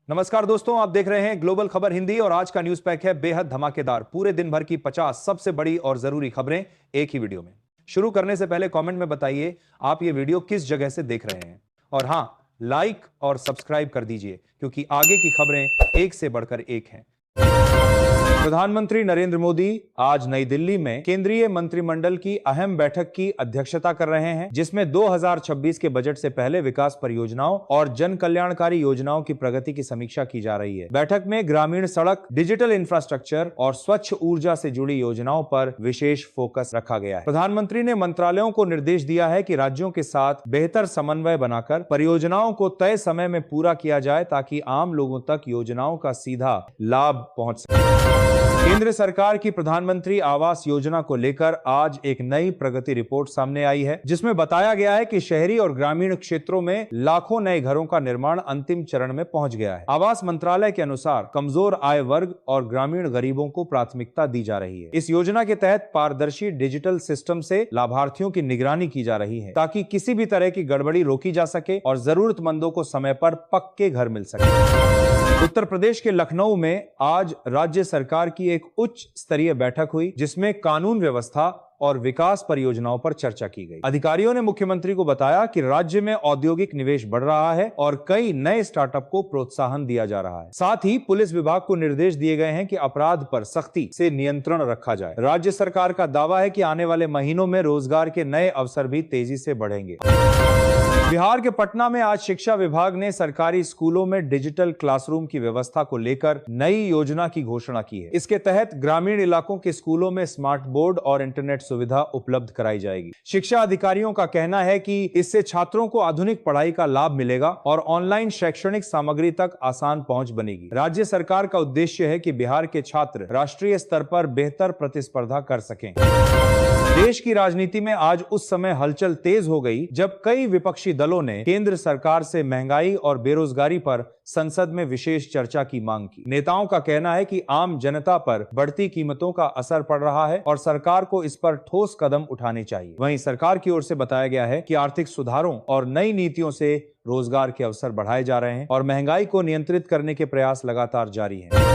नमस्कार दोस्तों, आप देख रहे हैं ग्लोबल खबर हिंदी और आज का न्यूज पैक है बेहद धमाकेदार। पूरे दिन भर की 50 सबसे बड़ी और जरूरी खबरें एक ही वीडियो में। शुरू करने से पहले कमेंट में बताइए आप ये वीडियो किस जगह से देख रहे हैं, और हां, लाइक और सब्सक्राइब कर दीजिए क्योंकि आगे की खबरें एक से बढ़कर एक हैं। प्रधानमंत्री नरेंद्र मोदी आज नई दिल्ली में केंद्रीय मंत्रिमंडल की अहम बैठक की अध्यक्षता कर रहे हैं, जिसमें 2026 के बजट से पहले विकास परियोजनाओं और जन कल्याणकारी योजनाओं की प्रगति की समीक्षा की जा रही है। बैठक में ग्रामीण सड़क, डिजिटल इंफ्रास्ट्रक्चर और स्वच्छ ऊर्जा से जुड़ी योजनाओं पर विशेष फोकस रखा गया है। प्रधानमंत्री ने मंत्रालयों को निर्देश दिया है कि राज्यों के साथ बेहतर समन्वय बनाकर परियोजनाओं को तय समय में पूरा किया जाए ताकि आम लोगों तक योजनाओं का सीधा लाभ पहुंच सके। केंद्र सरकार की प्रधानमंत्री आवास योजना को लेकर आज एक नई प्रगति रिपोर्ट सामने आई है, जिसमें बताया गया है कि शहरी और ग्रामीण क्षेत्रों में लाखों नए घरों का निर्माण अंतिम चरण में पहुंच गया है। आवास मंत्रालय के अनुसार कमजोर आय वर्ग और ग्रामीण गरीबों को प्राथमिकता दी जा रही है। इस योजना के तहत पारदर्शी डिजिटल सिस्टम से लाभार्थियों की निगरानी की जा रही है ताकि किसी भी तरह की गड़बड़ी रोकी जा सके और जरूरतमंदों को समय पर पक्के घर मिल सके। उत्तर प्रदेश के लखनऊ में आज राज्य सरकार की एक उच्च स्तरीय बैठक हुई, जिसमें कानून व्यवस्था और विकास परियोजनाओं पर चर्चा की गई। अधिकारियों ने मुख्यमंत्री को बताया कि राज्य में औद्योगिक निवेश बढ़ रहा है और कई नए स्टार्टअप को प्रोत्साहन दिया जा रहा है। साथ ही पुलिस विभाग को निर्देश दिए गए हैं कि अपराध पर सख्ती से नियंत्रण रखा जाए। राज्य सरकार का दावा है कि आने वाले महीनों में रोजगार के नए अवसर भी तेजी से बढ़ेंगे। बिहार के पटना में आज शिक्षा विभाग ने सरकारी स्कूलों में डिजिटल क्लासरूम की व्यवस्था को लेकर नई योजना की घोषणा की है। इसके तहत ग्रामीण इलाकों के स्कूलों में स्मार्ट बोर्ड और इंटरनेट सुविधा उपलब्ध कराई जाएगी। शिक्षा अधिकारियों का कहना है कि इससे छात्रों को आधुनिक पढ़ाई का लाभ मिलेगा और ऑनलाइन शैक्षणिक सामग्री तक आसान पहुंच बनेगी। राज्य सरकार का उद्देश्य है कि बिहार के छात्र राष्ट्रीय स्तर पर बेहतर प्रतिस्पर्धा कर सकें। देश की राजनीति में आज उस समय हलचल तेज हो गई जब कई विपक्षी दलों ने केंद्र सरकार से महंगाई और बेरोजगारी पर संसद में विशेष चर्चा की मांग की। नेताओं का कहना है कि आम जनता पर बढ़ती कीमतों का असर पड़ रहा है और सरकार को इस पर ठोस कदम उठाने चाहिए। वहीं सरकार की ओर से बताया गया है कि आर्थिक सुधारों और नई नीतियों से रोजगार के अवसर बढ़ाए जा रहे हैं और महंगाई को नियंत्रित करने के प्रयास लगातार जारी हैं।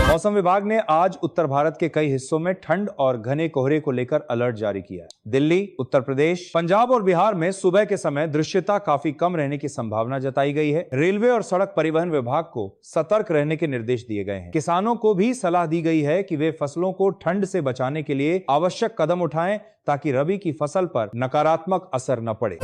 मौसम विभाग ने आज उत्तर भारत के कई हिस्सों में ठंड और घने कोहरे को लेकर अलर्ट जारी किया है। दिल्ली, उत्तर प्रदेश, पंजाब और बिहार में सुबह के समय दृश्यता काफी कम रहने की संभावना जताई गई है। रेलवे और सड़क परिवहन विभाग को सतर्क रहने के निर्देश दिए गए हैं। किसानों को भी सलाह दी गई है कि वे फसलों को ठंड से बचाने के लिए आवश्यक कदम उठाएं ताकि रबी की फसल पर नकारात्मक असर न पड़े।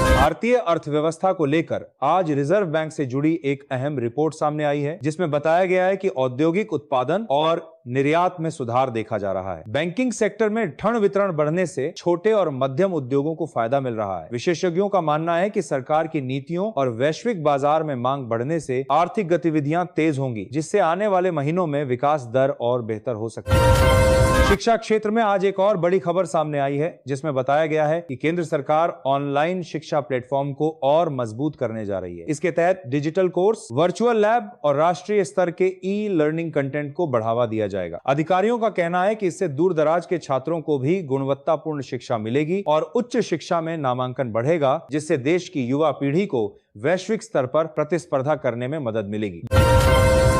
भारतीय अर्थव्यवस्था को लेकर आज रिजर्व बैंक से जुड़ी एक अहम रिपोर्ट सामने आई है, जिसमें बताया गया है कि औद्योगिक उत्पादन और निर्यात में सुधार देखा जा रहा है। बैंकिंग सेक्टर में ऋण वितरण बढ़ने से छोटे और मध्यम उद्योगों को फायदा मिल रहा है। विशेषज्ञों का मानना है कि सरकार की नीतियों और वैश्विक बाजार में मांग बढ़ने से आर्थिक गतिविधियां तेज होंगी, जिससे आने वाले महीनों में विकास दर और बेहतर हो सकती है। शिक्षा क्षेत्र में आज एक और बड़ी खबर सामने आई है, जिसमें बताया गया है कि केंद्र सरकार ऑनलाइन शिक्षा प्लेटफॉर्म को और मजबूत करने जा रही है। इसके तहत डिजिटल कोर्स, वर्चुअल लैब और राष्ट्रीय स्तर के ई लर्निंग कंटेंट को बढ़ावा दिया जाएगा। अधिकारियों का कहना है कि इससे दूर दराज के छात्रों को भी गुणवत्तापूर्ण शिक्षा मिलेगी और उच्च शिक्षा में नामांकन बढ़ेगा, जिससे देश की युवा पीढ़ी को वैश्विक स्तर पर प्रतिस्पर्धा करने में मदद मिलेगी।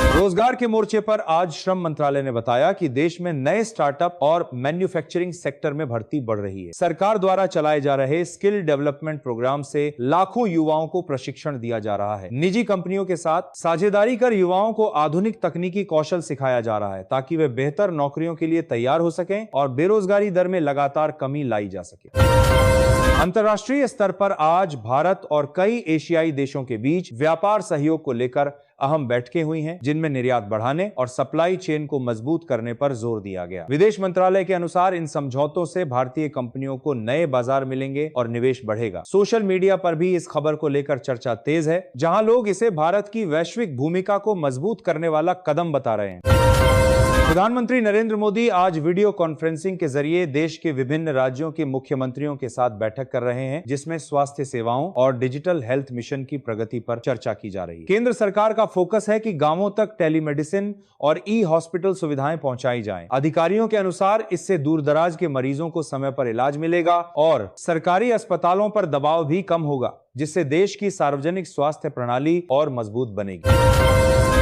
रोजगार के मोर्चे पर आज श्रम मंत्रालय ने बताया कि देश में नए स्टार्टअप और मैन्युफैक्चरिंग सेक्टर में भर्ती बढ़ रही है। सरकार द्वारा चलाए जा रहे स्किल डेवलपमेंट प्रोग्राम से लाखों युवाओं को प्रशिक्षण दिया जा रहा है। निजी कंपनियों के साथ साझेदारी कर युवाओं को आधुनिक तकनीकी कौशल सिखाया जा रहा है ताकि वे बेहतर नौकरियों के लिए तैयार हो सकें और बेरोजगारी दर में लगातार कमी लाई जा सके। अंतर्राष्ट्रीय स्तर पर आज भारत और कई एशियाई देशों के बीच व्यापार सहयोग को लेकर अहम बैठकें हुई हैं, जिनमें निर्यात बढ़ाने और सप्लाई चेन को मजबूत करने पर जोर दिया गया। विदेश मंत्रालय के अनुसार इन समझौतों से भारतीय कंपनियों को नए बाजार मिलेंगे और निवेश बढ़ेगा। सोशल मीडिया पर भी इस खबर को लेकर चर्चा तेज है, जहां लोग इसे भारत की वैश्विक भूमिका को मजबूत करने वाला कदम बता रहे हैं। प्रधानमंत्री नरेंद्र मोदी आज वीडियो कॉन्फ्रेंसिंग के जरिए देश के विभिन्न राज्यों के मुख्यमंत्रियों के साथ बैठक कर रहे हैं, जिसमें स्वास्थ्य सेवाओं और डिजिटल हेल्थ मिशन की प्रगति पर चर्चा की जा रही है। केंद्र सरकार का फोकस है कि गांवों तक टेलीमेडिसिन और ई हॉस्पिटल सुविधाएं पहुंचाई जाएं। अधिकारियों के अनुसार इससे दूरदराज के मरीजों को समय पर इलाज मिलेगा और सरकारी अस्पतालों पर दबाव भी कम होगा, जिससे देश की सार्वजनिक स्वास्थ्य प्रणाली और मजबूत बनेगी।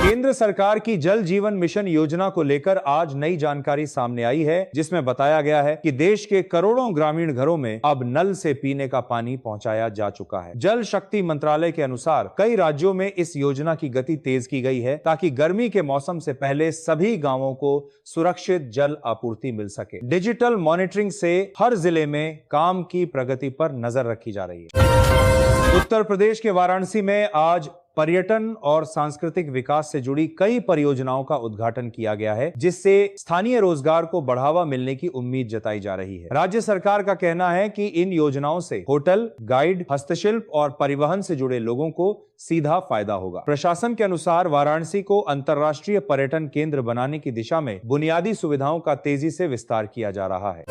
केंद्र सरकार की जल जीवन मिशन योजना को लेकर आज नई जानकारी सामने आई है, जिसमें बताया गया है कि देश के करोड़ों ग्रामीण घरों में अब नल से पीने का पानी पहुंचाया जा चुका है। जल शक्ति मंत्रालय के अनुसार कई राज्यों में इस योजना की गति तेज की गई है ताकि गर्मी के मौसम से पहले सभी गांवों को सुरक्षित जल आपूर्ति मिल सके। डिजिटल मॉनिटरिंग से हर जिले में काम की प्रगति पर नजर रखी जा रही है। उत्तर प्रदेश के वाराणसी में आज पर्यटन और सांस्कृतिक विकास से जुड़ी कई परियोजनाओं का उद्घाटन किया गया है, जिससे स्थानीय रोजगार को बढ़ावा मिलने की उम्मीद जताई जा रही है। राज्य सरकार का कहना है कि इन योजनाओं से होटल, गाइड, हस्तशिल्प और परिवहन से जुड़े लोगों को सीधा फायदा होगा। प्रशासन के अनुसार वाराणसी को अंतर्राष्ट्रीय पर्यटन केंद्र बनाने की दिशा में बुनियादी सुविधाओं का तेजी से विस्तार किया जा रहा है।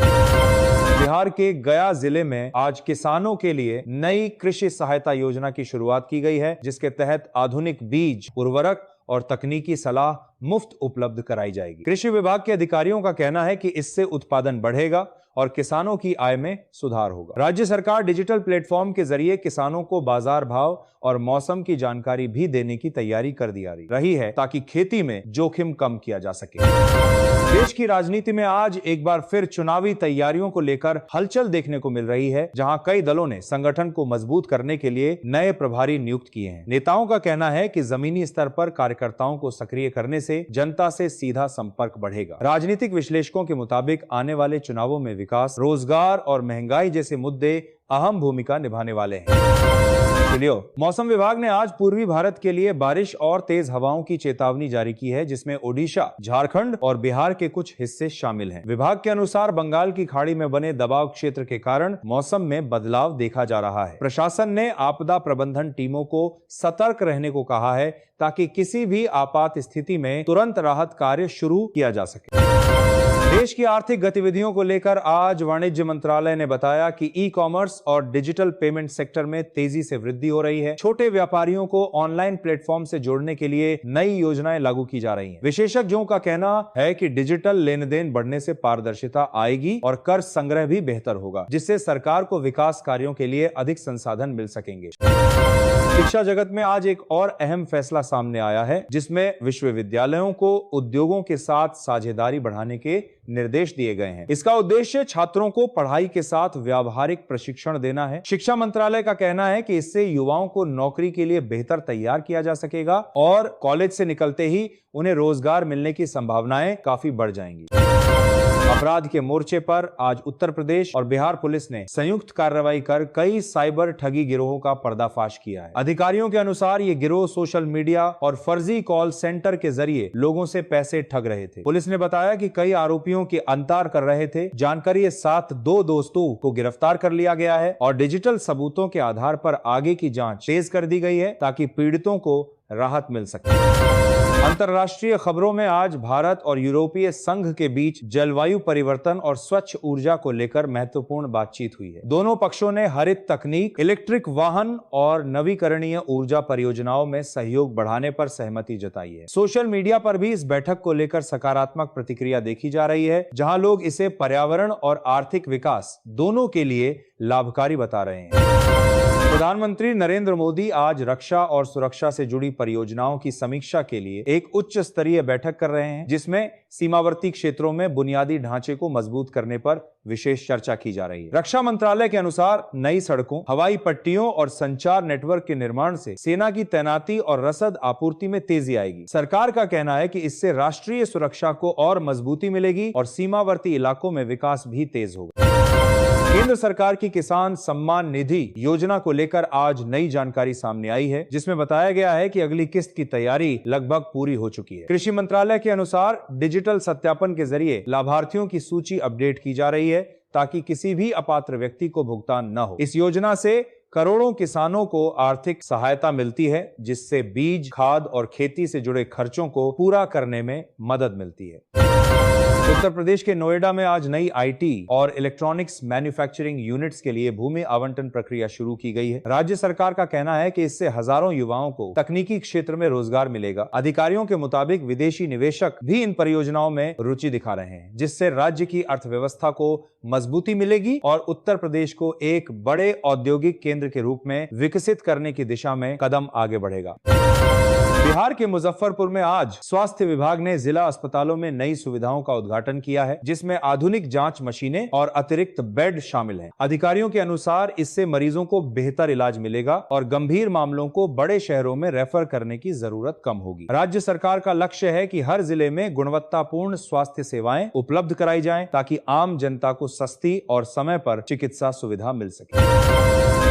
बिहार के गया जिले में आज किसानों के लिए नई कृषि सहायता योजना की शुरुआत की गई है, जिसके तहत आधुनिक बीज, उर्वरक और तकनीकी सलाह मुफ्त उपलब्ध कराई जाएगी। कृषि विभाग के अधिकारियों का कहना है कि इससे उत्पादन बढ़ेगा और किसानों की आय में सुधार होगा। राज्य सरकार डिजिटल प्लेटफॉर्म के जरिए किसानों को बाजार भाव और मौसम की जानकारी भी देने की तैयारी कर दी रही है, ताकि खेती में जोखिम कम किया जा सके। देश की राजनीति में आज एक बार फिर चुनावी तैयारियों को लेकर हलचल देखने को मिल रही है, जहां कई दलों ने संगठन को मजबूत करने के लिए नए प्रभारी नियुक्त किए हैं। नेताओं का कहना है कि जमीनी स्तर पर कार्यकर्ताओं को सक्रिय करने से जनता से सीधा संपर्क बढ़ेगा। राजनीतिक विश्लेषकों के मुताबिक आने वाले चुनावों में विकास, रोजगार और महंगाई जैसे मुद्दे अहम भूमिका निभाने वाले हैं। चलिए, मौसम विभाग ने आज पूर्वी भारत के लिए बारिश और तेज हवाओं की चेतावनी जारी की है, जिसमें ओडिशा, झारखंड और बिहार के कुछ हिस्से शामिल हैं। विभाग के अनुसार बंगाल की खाड़ी में बने दबाव क्षेत्र के कारण मौसम में बदलाव देखा जा रहा है। प्रशासन ने आपदा प्रबंधन टीमों को सतर्क रहने को कहा है, ताकि किसी भी आपात स्थिति में तुरंत राहत कार्य शुरू किया जा सके। देश की आर्थिक गतिविधियों को लेकर आज वाणिज्य मंत्रालय ने बताया कि ई कॉमर्स और डिजिटल पेमेंट सेक्टर में तेजी से वृद्धि हो रही है। छोटे व्यापारियों को ऑनलाइन प्लेटफॉर्म से जोड़ने के लिए नई योजनाएं लागू की जा रही हैं। विशेषज्ञों का कहना है कि डिजिटल लेन देन बढ़ने से पारदर्शिता आएगी और कर संग्रह भी बेहतर होगा, जिससे सरकार को विकास कार्यों के लिए अधिक संसाधन मिल सकेंगे। शिक्षा जगत में आज एक और अहम फैसला सामने आया है, जिसमें विश्वविद्यालयों को उद्योगों के साथ साझेदारी बढ़ाने के निर्देश दिए गए हैं। इसका उद्देश्य छात्रों को पढ़ाई के साथ व्यावहारिक प्रशिक्षण देना है। शिक्षा मंत्रालय का कहना है कि इससे युवाओं को नौकरी के लिए बेहतर तैयार किया जा सकेगा और कॉलेज से निकलते ही उन्हें रोजगार मिलने की संभावनाएं काफी बढ़ जाएंगी। अपराध के मोर्चे पर आज उत्तर प्रदेश और बिहार पुलिस ने संयुक्त कार्रवाई कर कई साइबर ठगी गिरोहों का पर्दाफाश किया है। अधिकारियों के अनुसार ये गिरोह सोशल मीडिया और फर्जी कॉल सेंटर के जरिए लोगों से पैसे ठग रहे थे। पुलिस ने बताया कि कई आरोपियों की अंतर कर रहे थे। जानकारी के साथ 2 दोस्तों को गिरफ्तार कर लिया गया है और डिजिटल सबूतों के आधार पर आगे की जांच तेज कर दी गई है, ताकि पीड़ितों को राहत मिल सके। अंतर्राष्ट्रीय खबरों में आज भारत और यूरोपीय संघ के बीच जलवायु परिवर्तन और स्वच्छ ऊर्जा को लेकर महत्वपूर्ण बातचीत हुई है। दोनों पक्षों ने हरित तकनीक, इलेक्ट्रिक वाहन और नवीकरणीय ऊर्जा परियोजनाओं में सहयोग बढ़ाने पर सहमति जताई है। सोशल मीडिया पर भी इस बैठक को लेकर सकारात्मक प्रतिक्रिया देखी जा रही है, जहां लोग इसे पर्यावरण और आर्थिक विकास दोनों के लिए लाभकारी बता रहे हैं। प्रधानमंत्री नरेंद्र मोदी आज रक्षा और सुरक्षा से जुड़ी परियोजनाओं की समीक्षा के लिए एक उच्च स्तरीय बैठक कर रहे हैं, जिसमें सीमावर्ती क्षेत्रों में बुनियादी ढांचे को मजबूत करने पर विशेष चर्चा की जा रही है। रक्षा मंत्रालय के अनुसार नई सड़कों, हवाई पट्टियों और संचार नेटवर्क के निर्माण से सेना की तैनाती और रसद आपूर्ति में तेजी आएगी। सरकार का कहना है कि इससे राष्ट्रीय सुरक्षा को और मजबूती मिलेगी और सीमावर्ती इलाकों में विकास भी तेज होगा। केंद्र सरकार की किसान सम्मान निधि योजना को लेकर आज नई जानकारी सामने आई है, जिसमें बताया गया है कि अगली किस्त की तैयारी लगभग पूरी हो चुकी है। कृषि मंत्रालय के अनुसार डिजिटल सत्यापन के जरिए लाभार्थियों की सूची अपडेट की जा रही है, ताकि किसी भी अपात्र व्यक्ति को भुगतान न हो। इस योजना से करोड़ों किसानों को आर्थिक सहायता मिलती है, जिससे बीज, खाद और खेती से जुड़े खर्चों को पूरा करने में मदद मिलती है। उत्तर प्रदेश के नोएडा में आज नई आईटी और इलेक्ट्रॉनिक्स मैन्युफैक्चरिंग यूनिट्स के लिए भूमि आवंटन प्रक्रिया शुरू की गई है। राज्य सरकार का कहना है कि इससे हजारों युवाओं को तकनीकी क्षेत्र में रोजगार मिलेगा। अधिकारियों के मुताबिक विदेशी निवेशक भी इन परियोजनाओं में रुचि दिखा रहे हैं, जिससे राज्य की अर्थव्यवस्था को मजबूती मिलेगी और उत्तर प्रदेश को एक बड़े औद्योगिक केंद्र के रूप में विकसित करने की दिशा में कदम आगे बढ़ेगा। बिहार के मुजफ्फरपुर में आज स्वास्थ्य विभाग ने जिला अस्पतालों में नई सुविधाओं का उद्घाटन किया है, जिसमें आधुनिक जांच मशीनें और अतिरिक्त बेड शामिल हैं। अधिकारियों के अनुसार इससे मरीजों को बेहतर इलाज मिलेगा और गंभीर मामलों को बड़े शहरों में रेफर करने की जरूरत कम होगी। राज्य सरकार का लक्ष्य है कि हर जिले में गुणवत्तापूर्ण स्वास्थ्य सेवाएं उपलब्ध कराई जाएं, ताकि आम जनता को सस्ती और समय पर चिकित्सा सुविधा मिल सके।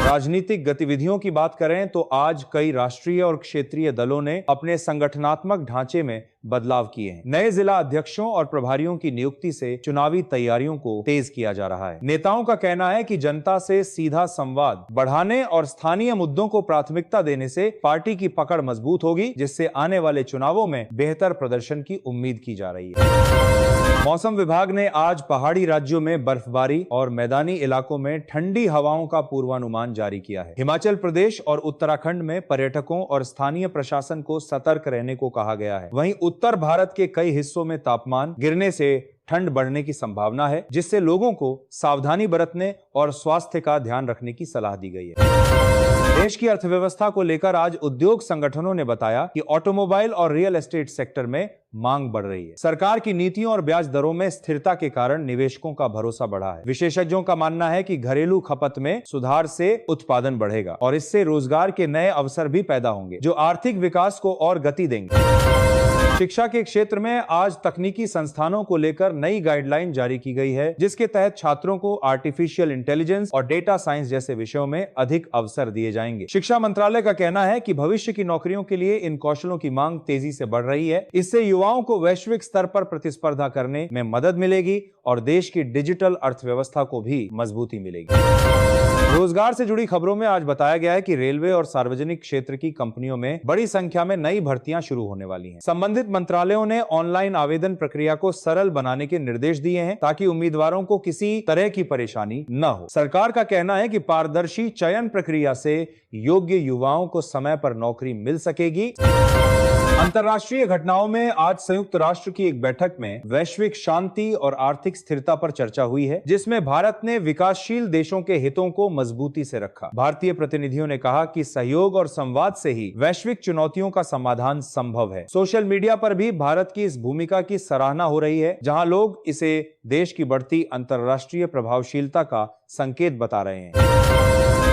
राजनीतिक गतिविधियों की बात करें तो आज कई राष्ट्रीय और क्षेत्रीय दलों ने अपने संगठनात्मक ढांचे में बदलाव किए हैं। नए जिला अध्यक्षों और प्रभारियों की नियुक्ति से चुनावी तैयारियों को तेज किया जा रहा है। नेताओं का कहना है कि जनता से सीधा संवाद बढ़ाने और स्थानीय मुद्दों को प्राथमिकता देने से पार्टी की पकड़ मजबूत होगी, जिससे आने वाले चुनावों में बेहतर प्रदर्शन की उम्मीद की जा रही है। मौसम विभाग ने आज पहाड़ी राज्यों में बर्फबारी और मैदानी इलाकों में ठंडी हवाओं का पूर्वानुमान जारी किया है। हिमाचल प्रदेश और उत्तराखंड में पर्यटकों और स्थानीय प्रशासन को सतर्क रहने को कहा गया है। वहीं उत्तर भारत के कई हिस्सों में तापमान गिरने से ठंड बढ़ने की संभावना है, जिससे लोगों को सावधानी बरतने और स्वास्थ्य का ध्यान रखने की सलाह दी गई है। देश की अर्थव्यवस्था को लेकर आज उद्योग संगठनों ने बताया कि ऑटोमोबाइल और रियल एस्टेट सेक्टर में मांग बढ़ रही है। सरकार की नीतियों और ब्याज दरों में स्थिरता के कारण निवेशकों का भरोसा बढ़ा है। विशेषज्ञों का मानना है कि घरेलू खपत में सुधार से उत्पादन बढ़ेगा और इससे रोजगार के नए अवसर भी पैदा होंगे, जो आर्थिक विकास को और गति देंगे। शिक्षा के क्षेत्र में आज तकनीकी संस्थानों को लेकर नई गाइडलाइन जारी की गई है, जिसके तहत छात्रों को आर्टिफिशियल इंटेलिजेंस और डेटा साइंस जैसे विषयों में अधिक अवसर दिए जाएंगे। शिक्षा मंत्रालय का कहना है कि भविष्य की नौकरियों के लिए इन कौशलों की मांग तेजी से बढ़ रही है। इससे युवाओं को वैश्विक स्तर पर प्रतिस्पर्धा करने में मदद मिलेगी और देश की डिजिटल अर्थव्यवस्था को भी मजबूती मिलेगी। रोजगार से जुड़ी खबरों में आज बताया गया है कि रेलवे और सार्वजनिक क्षेत्र की कंपनियों में बड़ी संख्या में नई भर्तियां शुरू होने वाली हैं। संबंधित मंत्रालयों ने ऑनलाइन आवेदन प्रक्रिया को सरल बनाने के निर्देश दिए हैं, ताकि उम्मीदवारों को किसी तरह की परेशानी न हो। सरकार का कहना है कि पारदर्शी चयन प्रक्रिया से योग्य युवाओं को समय पर नौकरी मिल सकेगी। अंतर्राष्ट्रीय घटनाओं में आज संयुक्त राष्ट्र की एक बैठक में वैश्विक शांति और आर्थिक स्थिरता पर चर्चा हुई है, जिसमें भारत ने विकासशील देशों के हितों को मजबूती से रखा। भारतीय प्रतिनिधियों ने कहा कि सहयोग और संवाद से ही वैश्विक चुनौतियों का समाधान संभव है। सोशल मीडिया पर भी भारत की इस भूमिका की सराहना हो रही है, जहां लोग इसे देश की बढ़ती अंतर्राष्ट्रीय प्रभावशीलता का संकेत बता रहे हैं।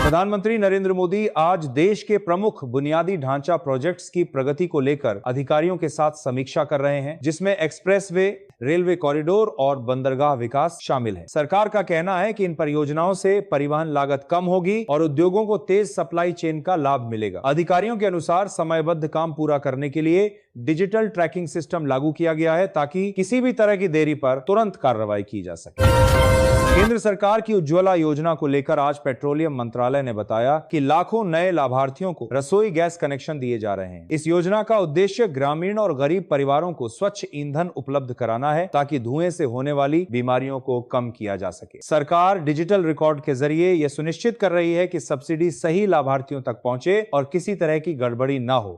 प्रधानमंत्री नरेंद्र मोदी आज देश के प्रमुख बुनियादी ढांचा प्रोजेक्ट्स की प्रगति को लेकर अधिकारियों के साथ समीक्षा कर रहे हैं, जिसमें एक्सप्रेसवे, रेलवे कॉरिडोर और बंदरगाह विकास शामिल है। सरकार का कहना है कि इन परियोजनाओं से परिवहन लागत कम होगी और उद्योगों को तेज सप्लाई चेन का लाभ मिलेगा। अधिकारियों के अनुसार समयबद्ध काम पूरा करने के लिए डिजिटल ट्रैकिंग सिस्टम लागू किया गया है, ताकि किसी भी तरह की देरी पर तुरंत कार्रवाई की जा सके। केंद्र सरकार की उज्ज्वला योजना को लेकर आज पेट्रोलियम मंत्रालय ने बताया कि लाखों नए लाभार्थियों को रसोई गैस कनेक्शन दिए जा रहे हैं। इस योजना का उद्देश्य ग्रामीण और गरीब परिवारों को स्वच्छ ईंधन उपलब्ध कराना है, ताकि धुएं से होने वाली बीमारियों को कम किया जा सके। सरकार डिजिटल रिकॉर्ड के जरिए यह सुनिश्चित कर रही है कि सब्सिडी सही लाभार्थियों तक पहुंचे और किसी तरह की गड़बड़ी न हो।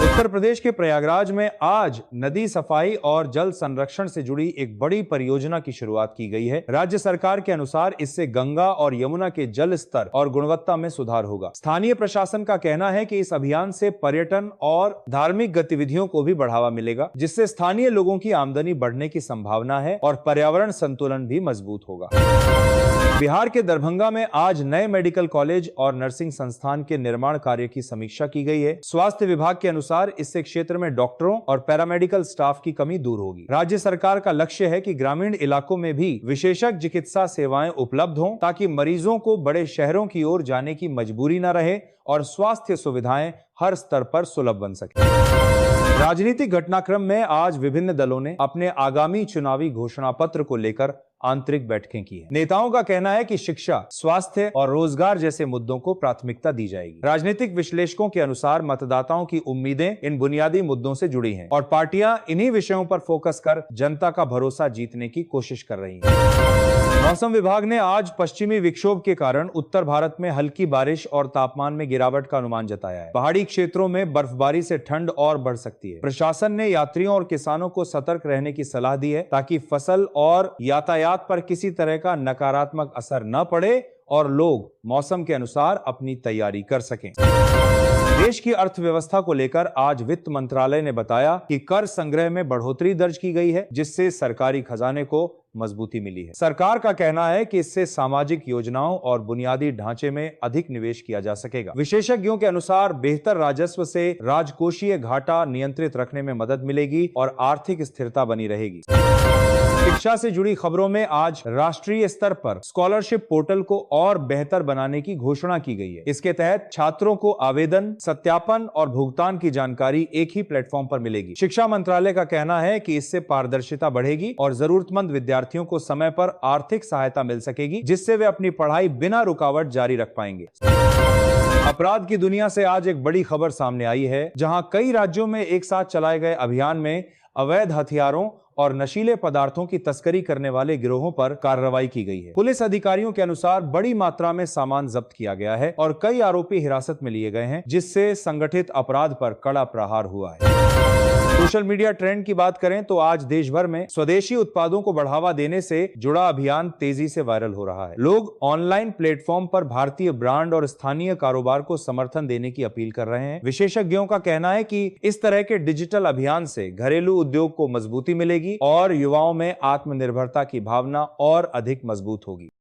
उत्तर प्रदेश के प्रयागराज में आज नदी सफाई और जल संरक्षण से जुड़ी एक बड़ी परियोजना की शुरुआत की गई है। राज्य सरकार के अनुसार इससे गंगा और यमुना के जल स्तर और गुणवत्ता में सुधार होगा। स्थानीय प्रशासन का कहना है कि इस अभियान से पर्यटन और धार्मिक गतिविधियों को भी बढ़ावा मिलेगा, जिससे स्थानीय लोगों की आमदनी बढ़ने की संभावना है और पर्यावरण संतुलन भी मजबूत होगा। बिहार के दरभंगा में आज नए मेडिकल कॉलेज और नर्सिंग संस्थान के निर्माण कार्य की समीक्षा की गई है। स्वास्थ्य विभाग के अनुसार इससे क्षेत्र में डॉक्टरों और पैरामेडिकल स्टाफ की कमी दूर होगी। राज्य सरकार का लक्ष्य है कि ग्रामीण इलाकों में भी विशेषज्ञ चिकित्सा सेवाएं उपलब्ध हों, ताकि मरीजों को बड़े शहरों की ओर जाने की मजबूरी न रहे और स्वास्थ्य सुविधाएं हर स्तर पर सुलभ बन सके। राजनीतिक घटनाक्रम में आज विभिन्न दलों ने अपने आगामी चुनावी घोषणा पत्र को लेकर आंतरिक बैठकें की हैं। नेताओं का कहना है कि शिक्षा, स्वास्थ्य और रोजगार जैसे मुद्दों को प्राथमिकता दी जाएगी। राजनीतिक विश्लेषकों के अनुसार मतदाताओं की उम्मीदें इन बुनियादी मुद्दों से जुड़ी हैं और पार्टियां इन्हीं विषयों पर फोकस कर जनता का भरोसा जीतने की कोशिश कर रही हैं। मौसम विभाग ने आज पश्चिमी विक्षोभ के कारण उत्तर भारत में हल्की बारिश और तापमान में गिरावट का अनुमान जताया है। पहाड़ी क्षेत्रों में बर्फबारी से ठंड और बढ़ सकती है। प्रशासन ने यात्रियों और किसानों को सतर्क रहने की सलाह दी है ताकि फसल और यातायात पर किसी तरह का नकारात्मक असर न पड़े और लोग मौसम के अनुसार अपनी तैयारी कर सकें। देश की अर्थव्यवस्था को लेकर आज वित्त मंत्रालय ने बताया कि कर संग्रह में बढ़ोतरी दर्ज की गई है, जिससे सरकारी खजाने को मजबूती मिली है। सरकार का कहना है कि इससे सामाजिक योजनाओं और बुनियादी ढांचे में अधिक निवेश किया जा सकेगा। विशेषज्ञों के अनुसार बेहतर राजस्व से राजकोषीय घाटा नियंत्रित रखने में मदद मिलेगी और आर्थिक स्थिरता बनी रहेगी। शिक्षा से जुड़ी खबरों में आज राष्ट्रीय स्तर पर स्कॉलरशिप पोर्टल को और बेहतर बनाने की घोषणा की गई है। इसके तहत छात्रों को आवेदन, सत्यापन और भुगतान की जानकारी एक ही प्लेटफॉर्म पर मिलेगी। शिक्षा मंत्रालय का कहना है कि इससे पारदर्शिता बढ़ेगी और जरूरतमंद विद्यार्थियों को समय पर आर्थिक सहायता मिल सकेगी, जिससे वे अपनी पढ़ाई बिना रुकावट जारी रख पाएंगे। अपराध की दुनिया से आज एक बड़ी खबर सामने आई है, जहां कई राज्यों में एक साथ चलाए गए अभियान में अवैध हथियारों और नशीले पदार्थों की तस्करी करने वाले गिरोहों पर कार्रवाई की गई है। पुलिस अधिकारियों के अनुसार बड़ी मात्रा में सामान जब्त किया गया है और कई आरोपी हिरासत में लिए गए हैं, जिससे संगठित अपराध पर कड़ा प्रहार हुआ है। सोशल मीडिया ट्रेंड की बात करें तो आज देश भर में स्वदेशी उत्पादों को बढ़ावा देने से जुड़ा अभियान तेजी से वायरल हो रहा है। लोग ऑनलाइन प्लेटफॉर्म पर भारतीय ब्रांड और स्थानीय कारोबार को समर्थन देने की अपील कर रहे हैं। विशेषज्ञों का कहना है कि इस तरह के डिजिटल अभियान से घरेलू उद्योग को मजबूती मिलेगी और युवाओं में आत्मनिर्भरता की भावना और अधिक मजबूत होगी।